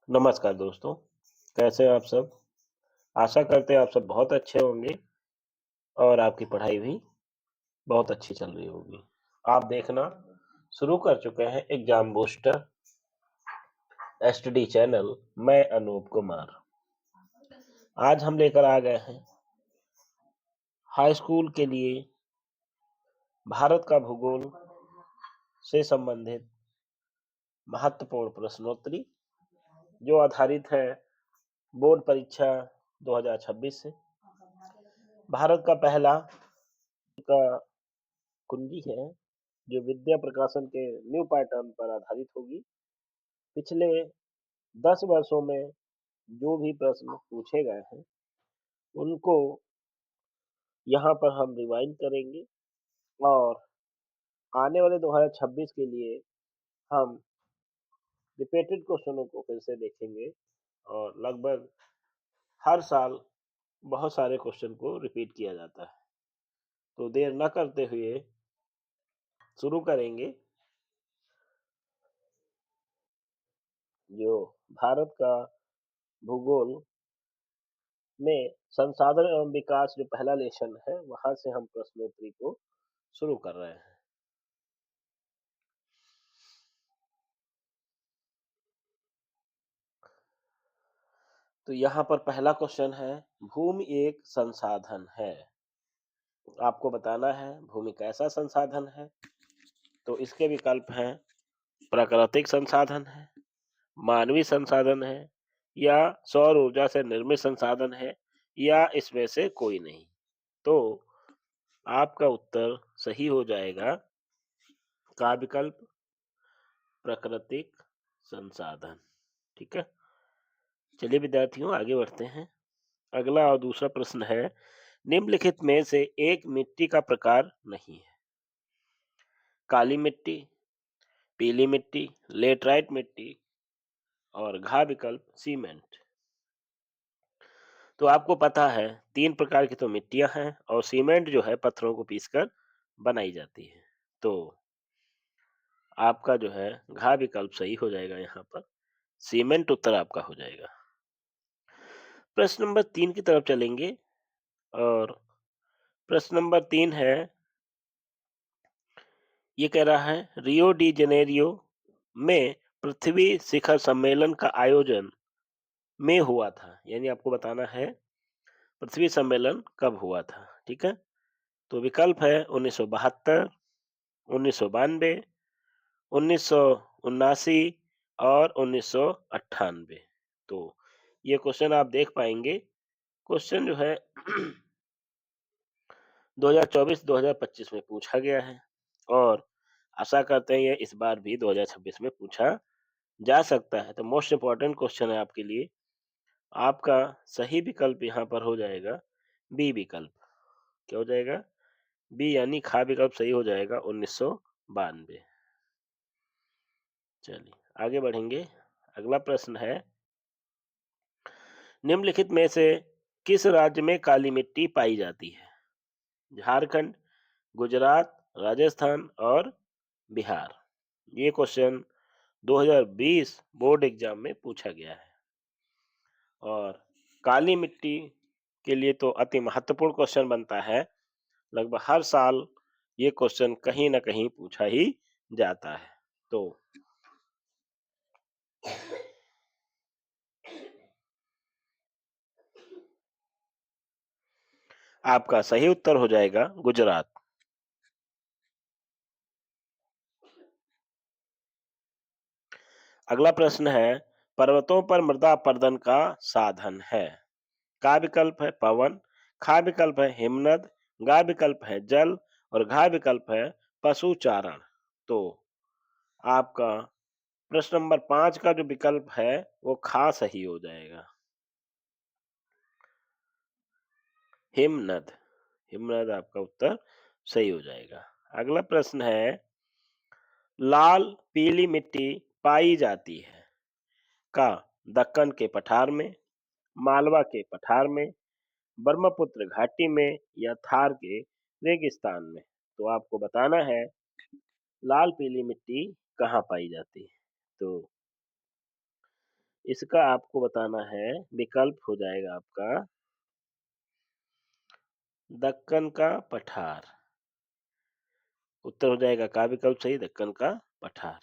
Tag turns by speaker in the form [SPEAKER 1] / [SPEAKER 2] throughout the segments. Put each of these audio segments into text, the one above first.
[SPEAKER 1] नमस्कार दोस्तों, कैसे हैं आप सब? आशा करते हैं आप सब बहुत अच्छे होंगे और आपकी पढ़ाई भी बहुत अच्छी चल रही होगी। आप देखना शुरू कर चुके हैं एग्जाम बूस्टर एसटीडी चैनल। मैं अनूप कुमार। आज हम लेकर आ गए हैं हाई स्कूल के लिए भारत का भूगोल से संबंधित महत्वपूर्ण प्रश्नोत्तरी, जो आधारित है बोर्ड परीक्षा 2026 से। भारत का पहला का कुंजी है, जो विद्या प्रकाशन के न्यू पैटर्न पर आधारित होगी। पिछले 10 वर्षों में जो भी प्रश्न पूछे गए हैं, उनको यहाँ पर हम रिवाइंड करेंगे और आने वाले 2026 के लिए हम रिपीटेड क्वेश्चनों को फिर से देखेंगे और लगभग हर साल बहुत सारे क्वेश्चन को रिपीट किया जाता है। तो देर न करते हुए शुरू करेंगे। जो भारत का भूगोल में संसाधन एवं विकास जो पहला लेसन है, वहां से हम प्रश्नोत्तरी को शुरू कर रहे हैं। तो यहाँ पर पहला क्वेश्चन है, भूमि एक संसाधन है। आपको बताना है भूमि कैसा संसाधन है। तो इसके विकल्प हैं, प्राकृतिक संसाधन है, मानवीय संसाधन है, या सौर ऊर्जा से निर्मित संसाधन है, या इसमें से कोई नहीं। तो आपका उत्तर सही हो जाएगा का विकल्प, प्राकृतिक संसाधन। ठीक है, चलिए विद्यार्थियों आगे बढ़ते हैं। अगला और दूसरा प्रश्न है, निम्नलिखित में से एक मिट्टी का प्रकार नहीं है। काली मिट्टी, पीली मिट्टी, लेटराइट मिट्टी, और घा विकल्प सीमेंट। तो आपको पता है तीन प्रकार की तो मिट्टियां हैं और सीमेंट जो है पत्थरों को पीसकर बनाई जाती है। तो आपका जो है घा विकल्प सही हो जाएगा, यहाँ पर सीमेंट उत्तर आपका हो जाएगा। प्रश्न नंबर 3 की तरफ चलेंगे और प्रश्न नंबर 3 है, ये कह रहा है रियो डी जेनेरियो में पृथ्वी शिखर सम्मेलन का आयोजन में हुआ था। यानी आपको बताना है पृथ्वी सम्मेलन कब हुआ था। ठीक है, तो विकल्प है 1972, 1992, 1979 और 1998। तो ये क्वेश्चन आप देख पाएंगे, क्वेश्चन जो है 2024-2025 में पूछा गया है और आशा करते हैं ये इस बार भी 2026 में पूछा जा सकता है। तो मोस्ट इम्पोर्टेंट क्वेश्चन है आपके लिए। आपका सही विकल्प यहाँ पर हो जाएगा बी विकल्प। क्या हो जाएगा? बी, यानी खा विकल्प सही हो जाएगा 1992। चलिए आगे बढ़ेंगे। अगला प्रश्न है, निम्नलिखित में से किस राज्य में काली मिट्टी पाई जाती है? झारखंड, गुजरात, राजस्थान और बिहार। ये क्वेश्चन 2020 बोर्ड एग्जाम में पूछा गया है और काली मिट्टी के लिए तो अति महत्वपूर्ण क्वेश्चन बनता है। लगभग हर साल ये क्वेश्चन कहीं ना कहीं पूछा ही जाता है। तो आपका सही उत्तर हो जाएगा गुजरात। अगला प्रश्न है, पर्वतों पर मृदा अपरदन का साधन है। का विकल्प है पवन, खा विकल्प है हिमनद, गा विकल्प है जल, और घा विकल्प है पशु चारण। तो आपका प्रश्न नंबर 5 का जो विकल्प है वो खा सही हो जाएगा, हिमनद। हिमनद आपका उत्तर सही हो जाएगा। अगला प्रश्न है, लाल पीली मिट्टी पाई जाती है का दक्कन के पठार में, मालवा के पठार में, ब्रह्मपुत्र घाटी में, या थार के रेगिस्तान में। तो आपको बताना है लाल पीली मिट्टी कहाँ पाई जाती है। तो इसका आपको बताना है, विकल्प हो जाएगा आपका दक्कन का पठार। उत्तर हो जाएगा का विकल्प सही, दक्कन का पठार।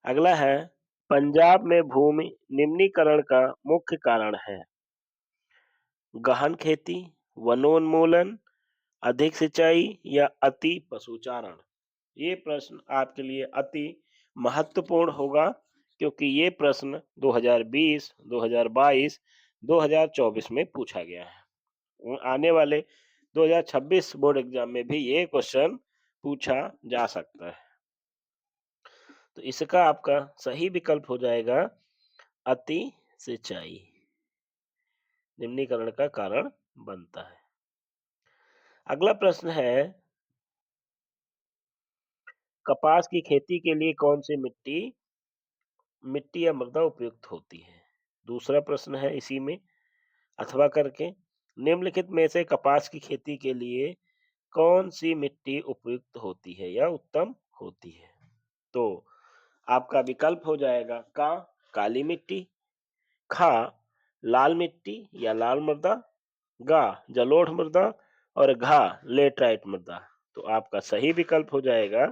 [SPEAKER 1] अगला है, पंजाब में भूमि निम्नीकरण का मुख्य कारण है। गहन खेती, वनोन्मूलन, अधिक सिंचाई या अति पशुचारण। ये प्रश्न आपके लिए अति महत्वपूर्ण होगा, क्योंकि ये प्रश्न 2020, 2022, 2024 में पूछा गया है। आने वाले 2026 बोर्ड एग्जाम में भी ये क्वेश्चन पूछा जा सकता है। तो इसका आपका सही विकल्प हो जाएगा अति सिंचाई, निम्नीकरण का कारण बनता है। अगला प्रश्न है, कपास की खेती के लिए कौन सी मिट्टी मिट्टी या मृदा उपयुक्त होती है। दूसरा प्रश्न है इसी में, अथवा करके, निम्नलिखित में से कपास की खेती के लिए कौन सी मिट्टी उपयुक्त होती है या उत्तम होती है। तो आपका विकल्प हो जाएगा का काली मिट्टी, खा लाल मिट्टी या लाल मृदा, गा जलोढ़ मृदा और घा लेटराइट मृदा। तो आपका सही विकल्प हो जाएगा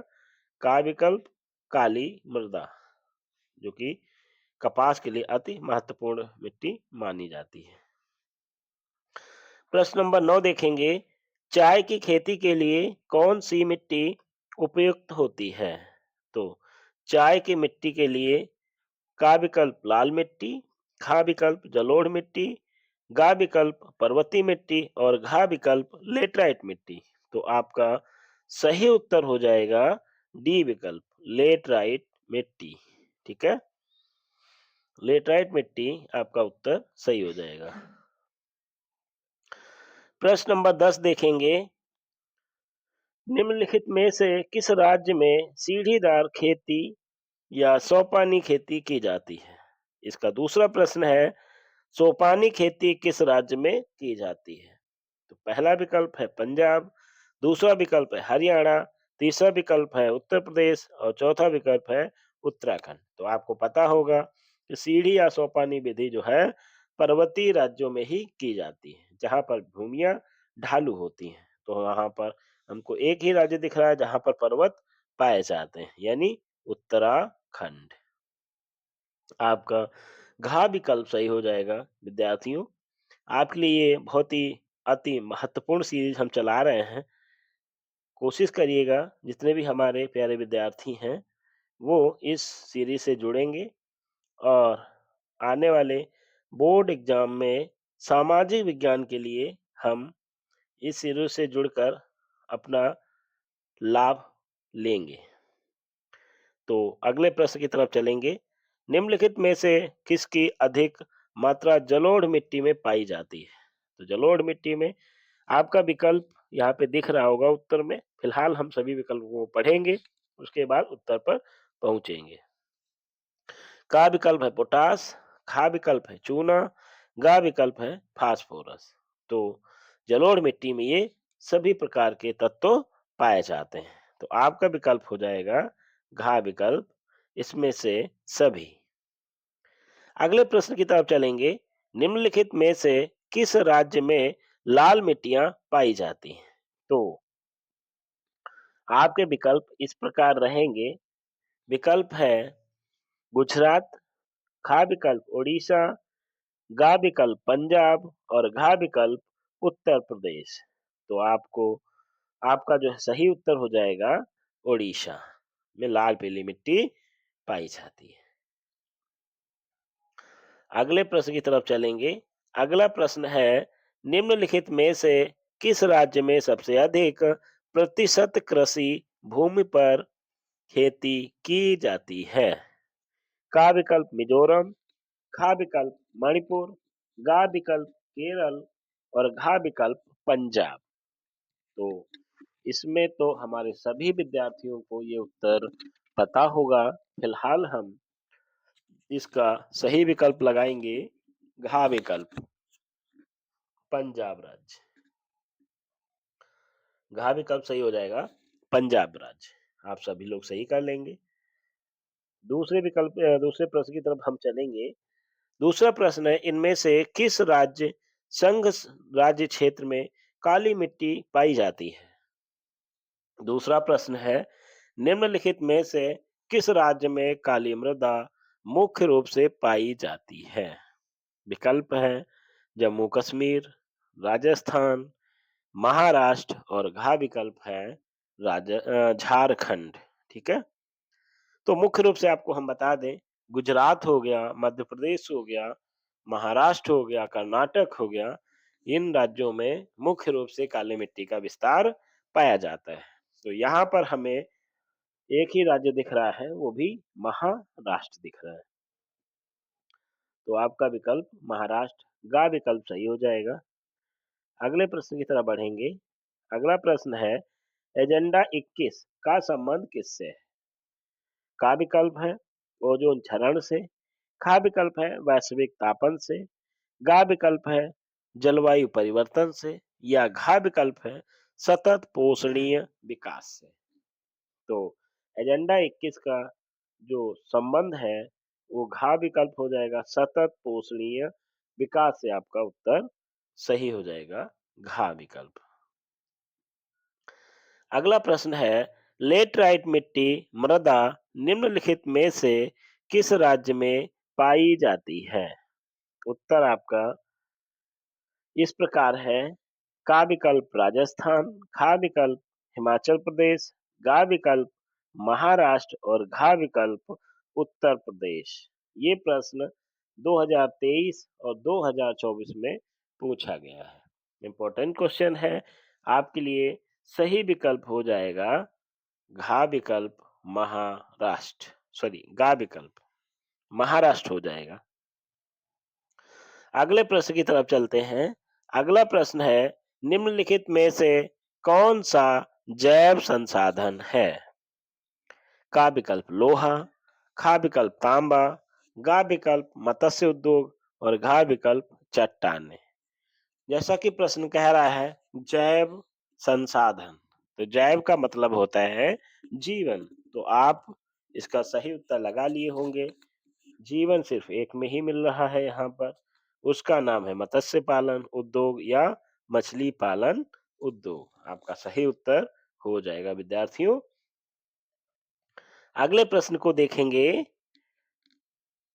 [SPEAKER 1] का विकल्प काली मृदा, जो कि कपास के लिए अति महत्वपूर्ण मिट्टी मानी जाती है। प्रश्न नंबर 9 देखेंगे, चाय की खेती के लिए कौन सी मिट्टी उपयुक्त होती है। तो चाय की मिट्टी के लिए का विकल्प लाल मिट्टी, खा विकल्प जलोढ़ मिट्टी, गा विकल्प पर्वतीय मिट्टी और घा विकल्प लेटराइट मिट्टी। तो आपका सही उत्तर हो जाएगा डी विकल्प लेटराइट मिट्टी। ठीक है, लेटराइट मिट्टी आपका उत्तर सही हो जाएगा। प्रश्न नंबर 10 देखेंगे, निम्नलिखित में से किस राज्य में सीढ़ीदार खेती या सोपानी खेती की जाती है। इसका दूसरा प्रश्न है, सोपानी खेती किस राज्य में की जाती है। तो पहला विकल्प है पंजाब, दूसरा विकल्प है हरियाणा, तीसरा विकल्प है उत्तर प्रदेश और चौथा विकल्प है उत्तराखंड। तो आपको पता होगा कि सीढ़ी या सोपानी विधि जो है पर्वतीय राज्यों में ही की जाती है, जहां पर भूमियां ढालू होती हैं। तो वहां पर हमको एक ही राज्य दिख रहा है जहां पर पर्वत पाए जाते हैं, यानी उत्तराखंड। आपका घा विकल्प सही हो जाएगा विद्यार्थियों। आपके लिए ये बहुत ही अति महत्वपूर्ण सीरीज हम चला रहे हैं। कोशिश करिएगा जितने भी हमारे प्यारे विद्यार्थी हैं वो इस सीरीज से जुड़ेंगे, और आने वाले बोर्ड एग्जाम में सामाजिक विज्ञान के लिए हम इस सीरीज से जुड़कर अपना लाभ लेंगे। तो अगले प्रश्न की तरफ चलेंगे, निम्नलिखित में से किसकी अधिक मात्रा जलोढ़ मिट्टी में पाई जाती है। तो जलोढ़ मिट्टी में आपका विकल्प यहाँ पे दिख रहा होगा उत्तर में। फिलहाल हम सभी विकल्पों को पढ़ेंगे, उसके बाद उत्तर पर पहुंचेंगे। का विकल्प है पोटास, खा विकल्प है चूना, गा विकल्प है फास्फोरस। तो जलोढ़ मिट्टी में ये सभी प्रकार के तत्व पाए जाते हैं। तो आपका विकल्प हो जाएगा घा विकल्प, इसमें से सभी। अगले प्रश्न की तरफ चलेंगे, निम्नलिखित में से किस राज्य में लाल मिट्टियां पाई जाती हैं। तो आपके विकल्प इस प्रकार रहेंगे। विकल्प है गुजरात, खा विकल्प उड़ीसा, गा विकल्प पंजाब और घा विकल्प उत्तर प्रदेश। तो आपको आपका जो सही उत्तर हो जाएगा उड़ीसा में लाल पीली मिट्टी पाई जाती है। अगले प्रश्न की तरफ चलेंगे। अगला प्रश्न है, निम्नलिखित में से किस राज्य में सबसे अधिक प्रतिशत कृषि भूमि पर खेती की जाती है। का विकल्प मिजोरम, खा विकल्प मणिपुर, गा विकल्प केरल और घा विकल्प पंजाब। तो इसमें तो हमारे सभी विद्यार्थियों को ये उत्तर पता होगा। फिलहाल हम इसका सही विकल्प लगाएंगे घा विकल्प पंजाब राज्य। घा विकल्प सही हो जाएगा पंजाब राज्य। आप सभी लोग सही कर लेंगे। दूसरे प्रश्न की तरफ हम चलेंगे। दूसरा प्रश्न है, इनमें से किस राज्य क्षेत्र में काली मिट्टी पाई जाती है? दूसरा प्रश्न है, निम्नलिखित में से किस राज्य में काली मृदा मुख्य रूप से पाई जाती है? विकल्प है जम्मू कश्मीर, राजस्थान, महाराष्ट्र और घ विकल्प है झारखंड। ठीक है, तो मुख्य रूप से आपको हम बता दें, गुजरात हो गया, मध्य प्रदेश हो गया, महाराष्ट्र हो गया, कर्नाटक हो गया, इन राज्यों में मुख्य रूप से काली मिट्टी का विस्तार पाया जाता है। तो यहाँ पर हमें एक ही राज्य दिख रहा है, वो भी महाराष्ट्र दिख रहा है। तो आपका विकल्प महाराष्ट्र गा विकल्प सही हो जाएगा। अगले प्रश्न की तरफ बढ़ेंगे। अगला प्रश्न है, एजेंडा 21 का संबंध किससे है? का विकल्प है ओजोन क्षरण से, खा विकल्प है वैश्विक तापन से, गा विकल्प है जलवायु परिवर्तन से, या घा विकल्प है सतत पोषणीय विकास से। तो एजेंडा 21 का जो संबंध है वो घा विकल्प हो जाएगा, सतत पोषणीय विकास से आपका उत्तर सही हो जाएगा, घा विकल्प। अगला प्रश्न है, लेटराइट मिट्टी मृदा निम्नलिखित में से किस राज्य में पाई जाती है? उत्तर आपका इस प्रकार है, का विकल्प राजस्थान, खा विकल्प हिमाचल प्रदेश, गा विकल्प महाराष्ट्र और घा विकल्प उत्तर प्रदेश। ये प्रश्न 2023 और 2024 में पूछा गया है, इम्पोर्टेंट क्वेश्चन है आपके लिए। सही विकल्प हो जाएगा घा विकल्प महाराष्ट्र, सॉरी गा विकल्प महाराष्ट्र हो जाएगा। अगले प्रश्न की तरफ चलते हैं। अगला प्रश्न है, निम्नलिखित में से कौन सा जैव संसाधन है? का विकल्प लोहा, खा विकल्प तांबा, गा विकल्प मत्स्य उद्योग और घा विकल्प चट्टाने। जैसा कि प्रश्न कह रहा है जैव संसाधन, तो जैव का मतलब होता है जीवन, तो आप इसका सही उत्तर लगा लिए होंगे। जीवन सिर्फ एक में ही मिल रहा है यहाँ पर, उसका नाम है मत्स्य पालन उद्योग या मछली पालन उद्योग। आपका सही उत्तर हो जाएगा विद्यार्थियों। अगले प्रश्न को देखेंगे।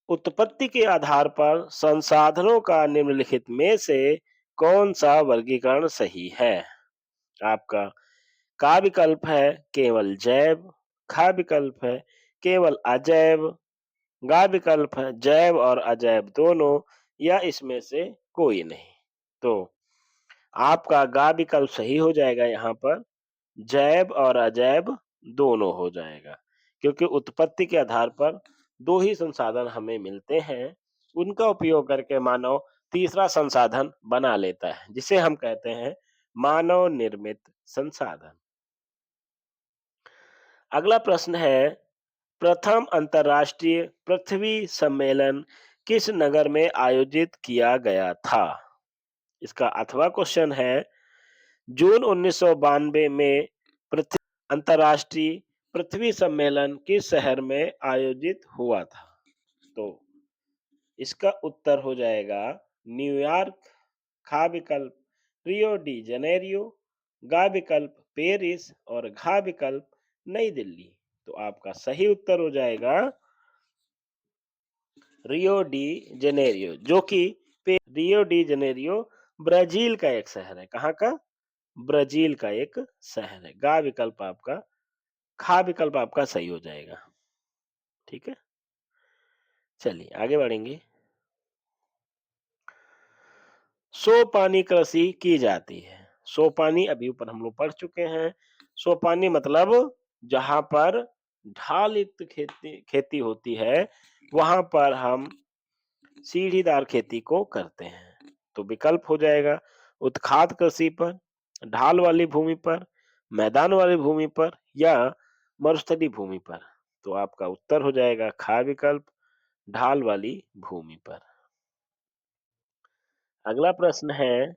[SPEAKER 1] उत्पत्ति के आधार पर संसाधनों का निम्नलिखित में से कौन सा वर्गीकरण सही है? आपका का विकल्प है केवल जैव, खा विकल्प है केवल अजैव, गा विकल्प है जैव और अजैव दोनों, या इसमें से कोई नहीं। तो आपका गा विकल्प सही हो जाएगा, यहाँ पर जैव और अजैव दोनों हो जाएगा, क्योंकि उत्पत्ति के आधार पर दो ही संसाधन हमें मिलते हैं, उनका उपयोग करके मानव तीसरा संसाधन बना लेता है, जिसे हम कहते हैं मानव निर्मित संसाधन। अगला प्रश्न है, प्रथम अंतर्राष्ट्रीय पृथ्वी सम्मेलन किस नगर में आयोजित किया गया था? इसका अथवा क्वेश्चन है, जून 1992 में पृथ्वी अंतर्राष्ट्रीय पृथ्वी सम्मेलन किस शहर में आयोजित हुआ था? तो इसका उत्तर हो जाएगा न्यूयॉर्क, खा विकल्प रियो डी जनेरियो, गा विकल्प पेरिस और घा विकल्प नई दिल्ली। तो आपका सही उत्तर हो जाएगा रियो डी जनेरियो, जो कि रियो डी जनेरियो ब्राजील का एक शहर है। कहाँ का? ब्राजील का एक शहर है। गा विकल्प आपका, खा विकल्प आपका सही हो जाएगा। ठीक है, चलिए आगे बढ़ेंगे। सोपानी कृषि की जाती है। सोपानी अभी ऊपर हम लोग पढ़ चुके हैं। सोपानी मतलब जहां पर ढाल युक्त खेती खेती होती है, वहां पर हम सीढ़ीदार खेती को करते हैं। तो विकल्प हो जाएगा उत्खाद कृषि पर, ढाल वाली भूमि पर, मैदान वाली भूमि पर या मरुस्थलीय भूमि पर। तो आपका उत्तर हो जाएगा खा विकल्प, ढाल वाली भूमि पर। अगला प्रश्न है,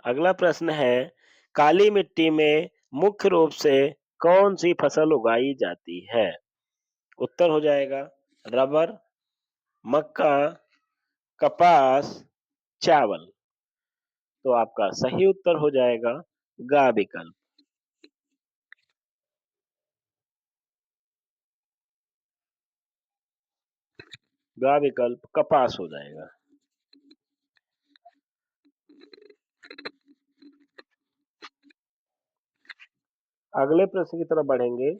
[SPEAKER 1] अगला प्रश्न है काली मिट्टी में मुख्य रूप से कौन सी फसल उगाई जाती है? उत्तर हो जाएगा रबर, मक्का, कपास, चावल। तो आपका सही उत्तर हो जाएगा गा विकल्प। गा विकल्प कपास हो जाएगा। अगले प्रश्न की तरफ बढ़ेंगे।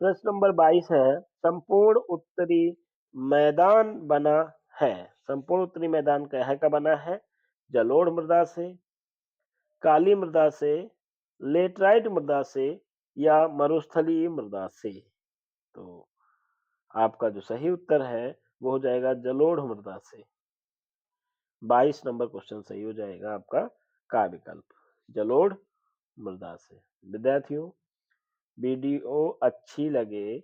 [SPEAKER 1] प्रश्न नंबर 22 है, संपूर्ण उत्तरी मैदान बना है। संपूर्ण उत्तरी मैदान कह का बना है? जलोढ़ मृदा से, काली मृदा से, लेटराइट मृदा से या मरुस्थलीय मृदा से। तो आपका जो सही उत्तर है वो हो जाएगा जलोढ़ मृदा से। 22 नंबर क्वेश्चन सही हो जाएगा आपका का विकल्प जलोढ़ मृदा से। विद्यार्थियों, वीडियो अच्छी लगे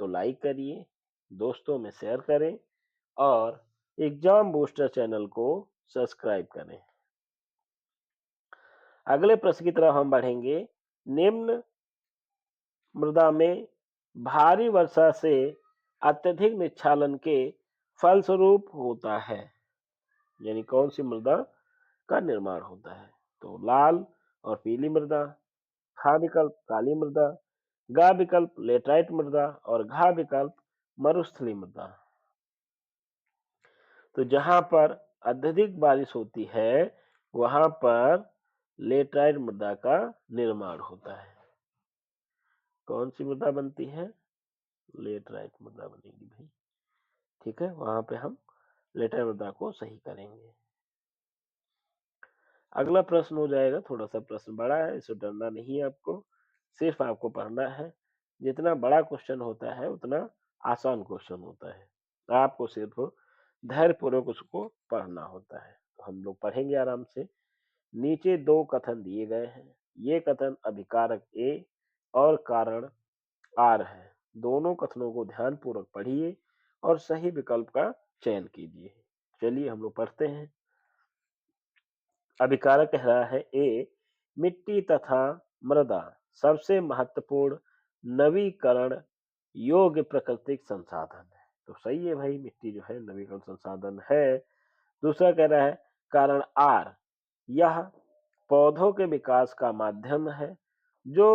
[SPEAKER 1] तो लाइक करिए, दोस्तों में शेयर करें और एग्जाम बूस्टर चैनल को सब्सक्राइब करें। अगले प्रश्न की तरफ हम बढ़ेंगे। निम्न मृदा में भारी वर्षा से अत्यधिक निच्छालन के फलस्वरूप होता है। यानी कौन सी मृदा का निर्माण होता है? तो लाल और पीली मृदा, खा विकल्प काली मृदा, गा विकल्प लेटराइट मृदा और घा विकल्प मरुस्थलीय मृदा। तो जहां पर अत्यधिक बारिश होती है वहां पर लेटराइट मृदा का निर्माण होता है। कौन सी मृदा बनती है? लेटराइट मृदा बनेगी भाई। ठीक है, वहां पे हम लेटराइट मृदा को सही करेंगे। अगला प्रश्न हो जाएगा, थोड़ा सा प्रश्न बड़ा है, इससे डरना नहीं है आपको, सिर्फ आपको पढ़ना है। जितना बड़ा क्वेश्चन होता है उतना आसान क्वेश्चन होता है। आपको सिर्फ धैर्यपूर्वक उसको पढ़ना होता है। तो हम लोग पढ़ेंगे आराम से। नीचे दो कथन दिए गए हैं। ये कथन अभिकारक ए और कारण आर है। दोनों कथनों को ध्यानपूर्वक पढ़िए और सही विकल्प का चयन कीजिए। चलिए हम लोग पढ़ते हैं। अभिकारक कह रहा है ए, मिट्टी तथा मृदा सबसे महत्वपूर्ण नवीकरण योग्य प्राकृतिक संसाधन है। तो सही है भाई, मिट्टी जो है नवीकरण संसाधन है। दूसरा कह रहा है कारण आर, यह पौधों के विकास का माध्यम है जो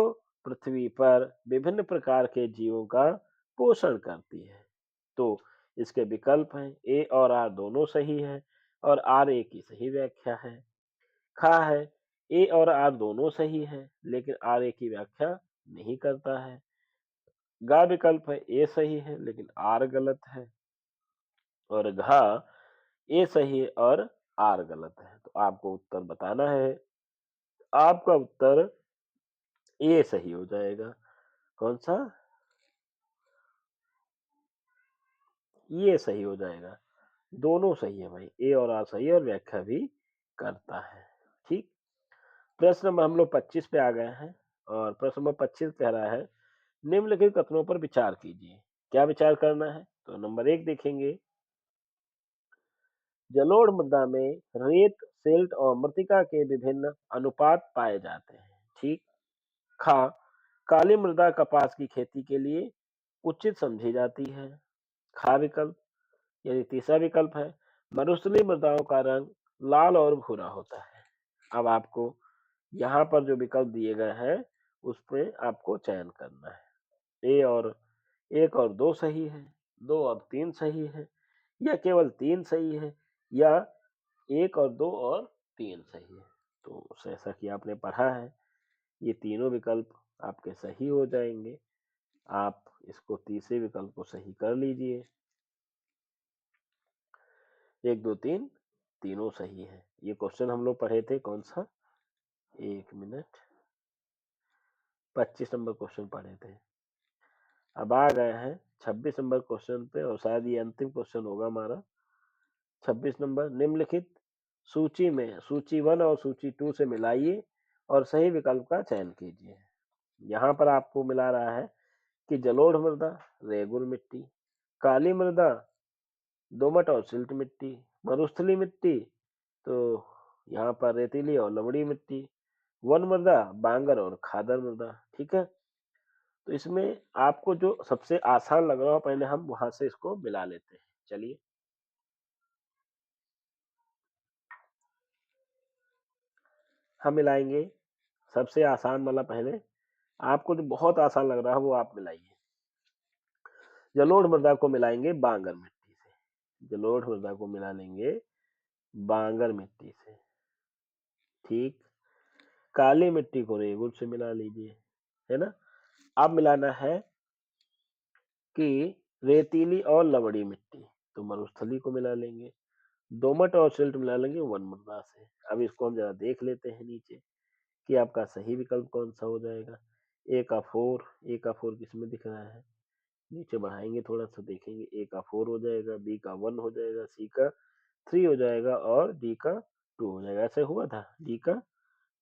[SPEAKER 1] पृथ्वी पर विभिन्न प्रकार के जीवों का पोषण करती है। तो इसके विकल्प हैं ए और आर दोनों सही है और आर ए की सही व्याख्या है। खा है, ए और आर दोनों सही है लेकिन आर ए की व्याख्या नहीं करता है। गा विकल्प है ए सही है लेकिन आर गलत है। और घा ए सही है और आर गलत है। तो आपको उत्तर बताना है। आपका उत्तर ए सही हो जाएगा। कौन सा? ये सही हो जाएगा। दोनों सही है भाई, ए और आर सही है और व्याख्या भी करता है। ठीक। प्रश्न नंबर हम लोग 25 पे आ गए हैं और प्रश्न नंबर 25 कह रहा है निम्नलिखित कथनों पर विचार कीजिए। क्या विचार करना है? तो नंबर 1 देखेंगे। जलोढ़ मृदा में रेत, सिल्ट और मृत्तिका के विभिन्न अनुपात पाए जाते हैं। ठीक। खा, काली मृदा कपास की खेती के लिए उचित समझी जाती है। खा विकल्प यानी तीसरा विकल्प है मरुस्थलीय मृदाओं का रंग लाल और भूरा होता है। अब आपको यहाँ पर जो विकल्प दिए गए हैं उस पे आपको चयन करना है। ए और एक और दो सही है, दो और तीन सही है, या केवल तीन सही है, या एक और दो और तीन सही है। तो जैसा कि आपने पढ़ा है ये तीनों विकल्प आपके सही हो जाएंगे। आप इसको तीसरे विकल्प को सही कर लीजिए। एक दो तीन तीनों सही है। ये क्वेश्चन हम लोग पढ़े थे कौन सा? एक मिनट, 25 नंबर क्वेश्चन पढ़े थे। अब आ गए हैं 26 नंबर क्वेश्चन पे और शायद ये अंतिम क्वेश्चन होगा हमारा। 26 नंबर, निम्नलिखित सूची में सूची 1 और सूची 2 से मिलाइए और सही विकल्प का चयन कीजिए। यहाँ पर आपको मिला रहा है कि जलोढ़ मृदा रेगुल मिट्टी, काली मृदा दोमट और सिल्ट मिट्टी, मरुस्थलीय मिट्टी, तो यहाँ पर रेतीली और लवणीय मिट्टी, वन मृदा, बांगर और खादर मृदा। ठीक है? तो इसमें आपको जो सबसे आसान लग रहा हो पहले हम वहाँ से इसको मिला लेते हैं। चलिए। हम मिलाएँगे सबसे आसान वाला पहले, आपको जो बहुत आसान लग रहा है वो आप मिलाइए। जलोढ़ मृदा को मिलाएँगे बांगर मिट्टी से, जलोढ़ मृदा को मिला लेंगे बांगर मिट्टी से। ठीक? काली मिट्टी को रेगुड़ से मिला लीजिए, है ना? अब मिलाना है कि रेतीली और लवणीय मिट्टी, तो मरुस्थलीय को मिला लेंगे। दोमट और सिल्ट मिला लेंगे वन मृदा से। अब इसको हम ज़रा देख लेते हैं नीचे कि आपका सही विकल्प कौन-सा हो जाएगा। ए का 4, ए का 4 किसमें दिख रहा है? नीचे बढ़ाएँगे थोड़ा-सा देखेंगे, ए का 4 हो जाएगा, बी का 1 हो जाएगा, सी का 3 हो जाएगा और डी का 2 हो जाएगा। ऐसे हुआ था? डी का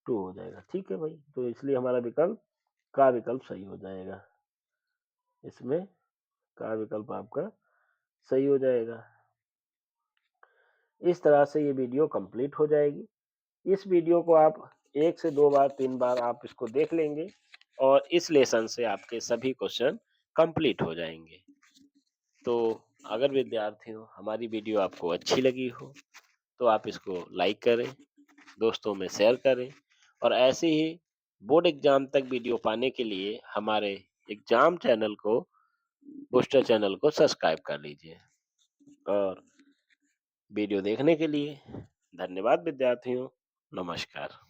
[SPEAKER 1] 2 हो जाएगा। ठीक है भाई, तो इसलिए हमारा विकल्प का विकल्प सही हो जाएगा। इसमें का विकल्प आपका सही हो जाएगा। इस तरह से ये वीडियो कंप्लीट हो जाएगी। इस वीडियो को आप 1 से 2 बार 3 बार आप इसको देख लेंगे और इस लेसन से आपके सभी क्वेश्चन कंप्लीट हो जाएँगे। तो अगर विद्यार्थियों हमारी वीडियो आपको अच्छी लगी हो, तो आप इसको लाइक करें, दोस्तों में शेयर करें और ऐसे ही बोर्ड एग्ज़ाम तक वीडियो पाने के लिए हमारे एग्ज़ाम चैनल को बूस्टर चैनल को सब्सक्राइब कर लीजिए। और वीडियो देखने के लिए धन्यवाद विद्यार्थियों। नमस्कार।